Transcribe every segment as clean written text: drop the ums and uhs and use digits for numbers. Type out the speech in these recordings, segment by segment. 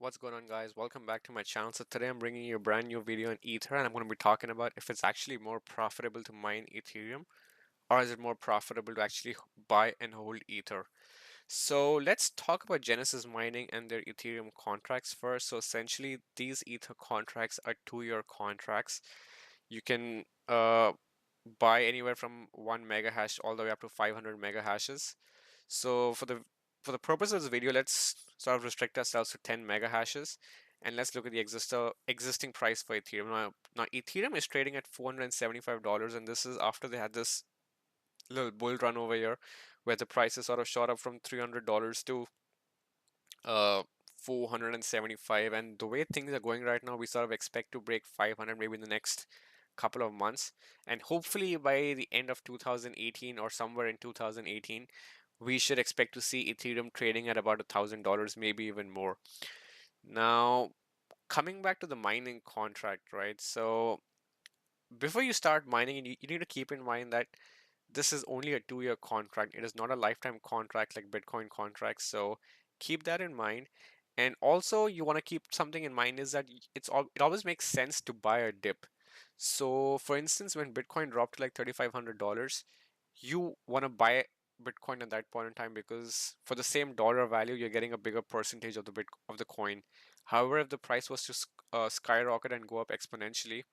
What's going on, guys? Welcome back to my channel. So today I'm bringing you a brand new video on Ether, and I'm going to be talking about if it's actually more profitable to mine Ethereum, or is it more profitable to actually buy and hold Ether. So let's talk about Genesis Mining and their Ethereum contracts first. So essentially these Ether contracts are 2-year contracts. You can buy anywhere from 1 mega hash all the way up to 500 mega hashes. So for the purpose of this video, let's sort of restrict ourselves to 10 mega hashes, and let's look at the existing price for Ethereum. Now Ethereum is trading at $475, and this is after they had this little bull run over here, where the prices sort of shot up from $300 to uh 475. And the way things are going right now, we sort of expect to break 500 maybe in the next couple of months, and hopefully by the end of 2018 or somewhere in 2018 we should expect to see Ethereum trading at about $1,000, maybe even more. Now, coming back to the mining contract, right? So before you start mining, you need to keep in mind that this is only a 2-year contract. It is not a lifetime contract like Bitcoin contracts. So keep that in mind. And also, you want to keep something in mind is that it always makes sense to buy a dip. So, for instance, when Bitcoin dropped to like $3,500, you want to buy Bitcoin at that point in time because for the same dollar value, you're getting a bigger percentage of the coin. However, if the price was to skyrocket and go up exponentially,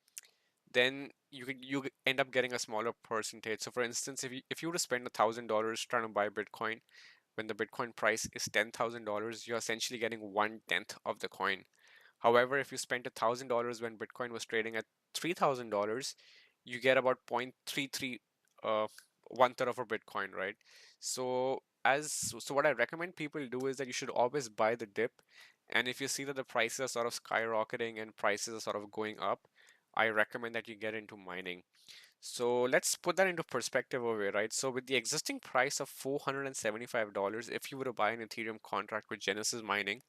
then you end up getting a smaller percentage. So for instance, if you were to spend $1,000 trying to buy Bitcoin when the Bitcoin price is $10,000, you're essentially getting 1/10 of the coin. However, if you spent $1,000 when Bitcoin was trading at $3,000, you get about 0.33, uh, 1/3 of a Bitcoin, right? So what I recommend people do is that you should always buy the dip, and if you see that the prices are sort of skyrocketing and prices are sort of going up, I recommend that you get into mining. So let's put that into perspective over here, right? So with the existing price of $475, if you were to buy an Ethereum contract with Genesis Mining,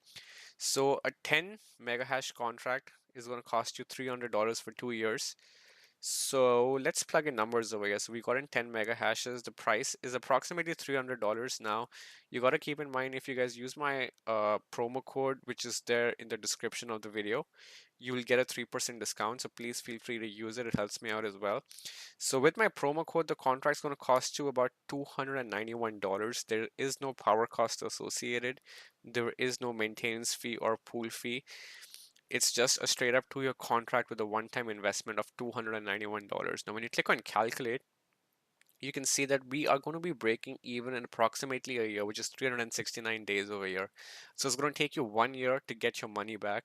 so a 10 mega hash contract is going to cost you $300 for 2 years. So let's plug in numbers over here. So we got in 10 mega hashes. The price is approximately $300. Now, you got to keep in mind, if you guys use my promo code, which is there in the description of the video, you will get a 3% discount. So please feel free to use it. It helps me out as well. So with my promo code, the contract's going to cost you about $291. There is no power cost associated. There is no maintenance fee or pool fee. It's just a straight up 2-year contract with a one-time investment of $291. Now, when you click on calculate, you can see that we are going to be breaking even in approximately a year, which is 369 days over a year. So it's going to take you 1 year to get your money back.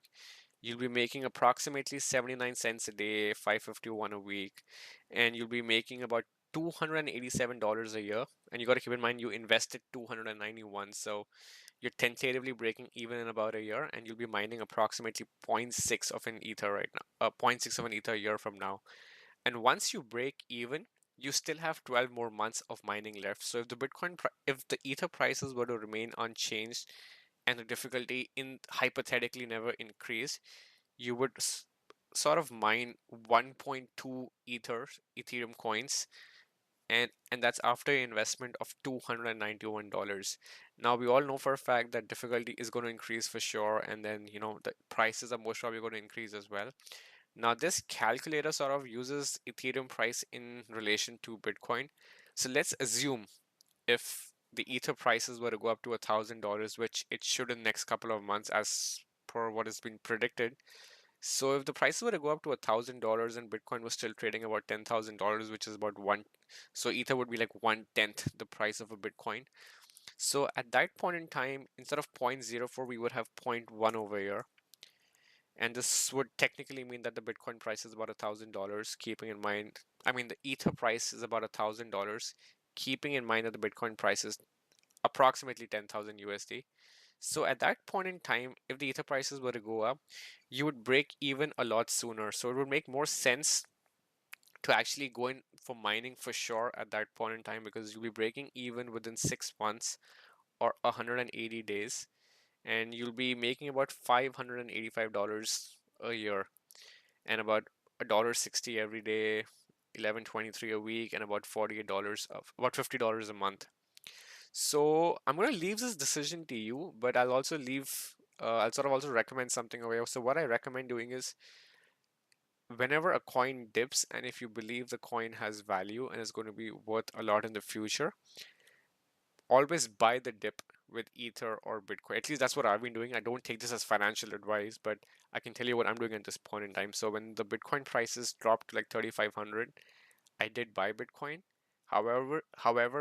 You'll be making approximately 79 cents a day, 551 a week, and you'll be making about $287 a year. And you got to keep in mind you invested 291, so you're tentatively breaking even in about a year, and you'll be mining approximately zero point 0.6 of an ether right now, zero point 0.6 of an ether a year from now. And once you break even, you still have 12 more months of mining left. So if if the ether prices were to remain unchanged and the difficulty in hypothetically never increase, you would sort of mine 1.2 Ethereum coins, and that's after an investment of $291. Now we all know for a fact that difficulty is going to increase for sure, and then the prices are most probably going to increase as well. Now this calculator sort of uses Ethereum price in relation to Bitcoin. So let's assume if the ether prices were to go up to $1,000, which it should in the next couple of months as per what has been predicted. So if the prices were to go up to $1,000 and Bitcoin was still trading about $10,000, which is about one, so Ether would be like 1/10 the price of a Bitcoin. So at that point in time, instead of 0.04, we would have zero point 0.1 over here. And this would technically mean that the Bitcoin price is about $1,000, keeping in mind, I mean, the Ether price is about $1,000, keeping in mind that the Bitcoin price is approximately 10,000 USD. So at that point in time, if the ether prices were to go up, you would break even a lot sooner. So it would make more sense to actually go in for mining for sure at that point in time, because you'll be breaking even within 6 months or 180 days, and you'll be making about $585 a year and about $1.60 every day, 11.23 a week, and about $48 of about $50 a month. So I'm going to leave this decision to you, but I'll also leave I'll sort of also recommend something over here. So what I recommend doing is whenever a coin dips, and if you believe the coin has value and is going to be worth a lot in the future, always buy the dip with Ether or Bitcoin. At least that's what I've been doing. I don't take this as financial advice, but I can tell you what I'm doing at this point in time. So when the Bitcoin prices dropped to like 3,500, I did buy Bitcoin. However,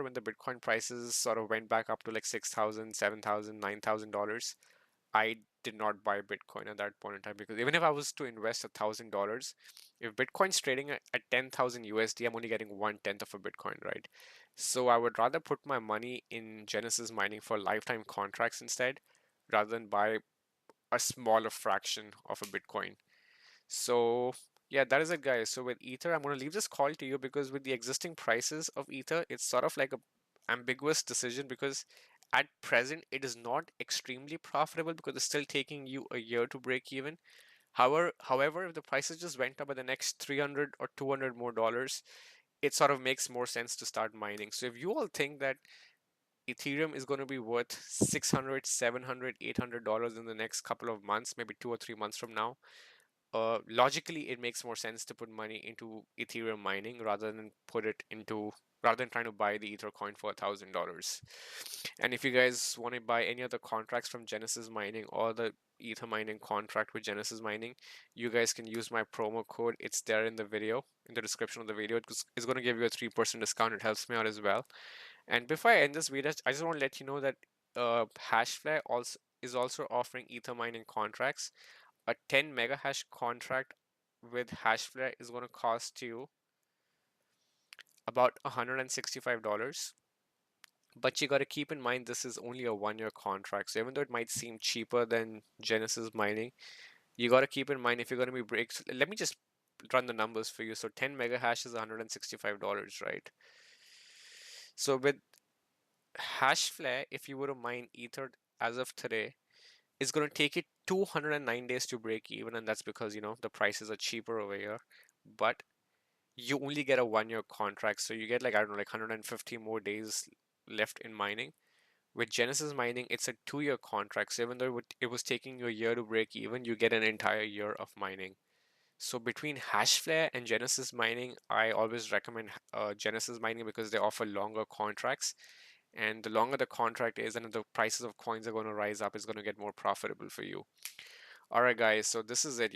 when the Bitcoin prices sort of went back up to like 6,000, 7,000, $9,000, I did not buy Bitcoin at that point in time, because even if I was to invest $1,000, if Bitcoin's trading at 10,000 USD, I'm only getting 1/10 of a Bitcoin, right? So I would rather put my money in Genesis mining for lifetime contracts instead, rather than buy a smaller fraction of a Bitcoin. So yeah, that is it, guys. So with Ether, I'm going to leave this call to you, because with the existing prices of Ether, it's sort of like a ambiguous decision, because at present it is not extremely profitable because it's still taking you a year to break even. However, if the prices just went up by the next 300 or 200 more dollars, it sort of makes more sense to start mining. So if you all think that Ethereum is going to be worth 600, 700, $800 in the next couple of months, maybe 2 or 3 months from now, logically it makes more sense to put money into Ethereum mining rather than trying to buy the Ether coin for $1,000. And if you guys want to buy any other contracts from Genesis Mining or the Ether mining contract with Genesis Mining, you guys can use my promo code. It's there in the video, in the description of the video. It's going to give you a 3% discount. It helps me out as well. And before I end this video, I just want to let you know that Hashflare also is also offering Ether mining contracts. A 10 mega hash contract with Hashflare is going to cost you about $165. But you got to keep in mind this is only a 1 year contract. So even though it might seem cheaper than Genesis mining, you got to keep in mind if you're going to be breaks. Let me just run the numbers for you. So 10 mega hash is $165, right? So with Hashflare, if you were to mine Ether as of today, it's going to take it 209 days to break even, and that's because the prices are cheaper over here. But you only get a 1 year contract, so you get like, I don't know, like 150 more days left in mining. With Genesis mining, it's a 2 year contract, so even though it was taking you a year to break even, you get an entire year of mining. So between Hashflare and Genesis mining, I always recommend Genesis mining, because they offer longer contracts, and the longer the contract is and the prices of coins are going to rise up, it's going to get more profitable for you. All right, guys, so this is it.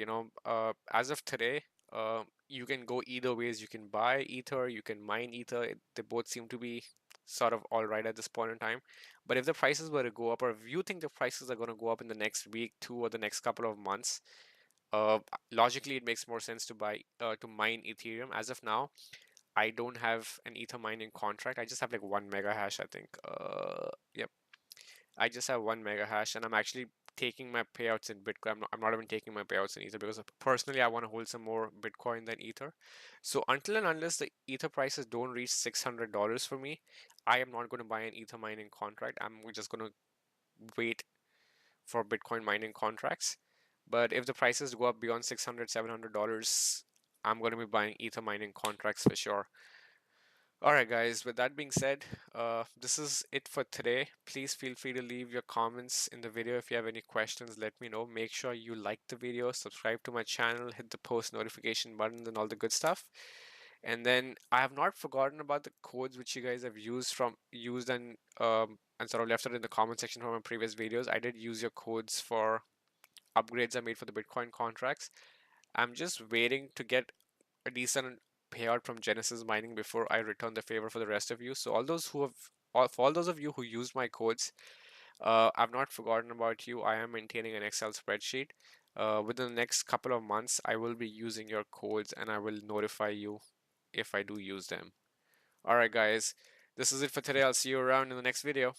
As of today, you can go either ways. You can buy Ether, you can mine Ether. They both seem to be sort of all right at this point in time. But if the prices were to go up, or if you think the prices are going to go up in the next week, two, or the next couple of months, uh, logically it makes more sense to mine Ethereum. As of now, I don't have an Ether mining contract. I just have like 1 mega hash, I think. Yep. I just have 1 mega hash, and I'm actually taking my payouts in Bitcoin. I'm not even taking my payouts in Ether, because personally I want to hold some more Bitcoin than Ether. So until and unless the Ether prices don't reach $600 for me, I am not going to buy an Ether mining contract. I'm just going to wait for Bitcoin mining contracts. But if the prices go up beyond 600, $700, I'm going to be buying Ether mining contracts for sure. All right, guys, with that being said, this is it for today. Please feel free to leave your comments in the video. If you have any questions, let me know. Make sure you like the video, subscribe to my channel, hit the post notification button, and all the good stuff. And then I have not forgotten about the codes which you guys have used and sort of left it in the comment section from my previous videos. I did use your codes for upgrades I made for the Bitcoin contracts. I'm just waiting to get a decent payout from Genesis mining before I return the favor for the rest of you. So for all those of you who used my codes, I've not forgotten about you. I am maintaining an Excel spreadsheet. Within the next couple of months, I will be using your codes, and I will notify you if I do use them. All right, guys, this is it for today. I'll see you around in the next video.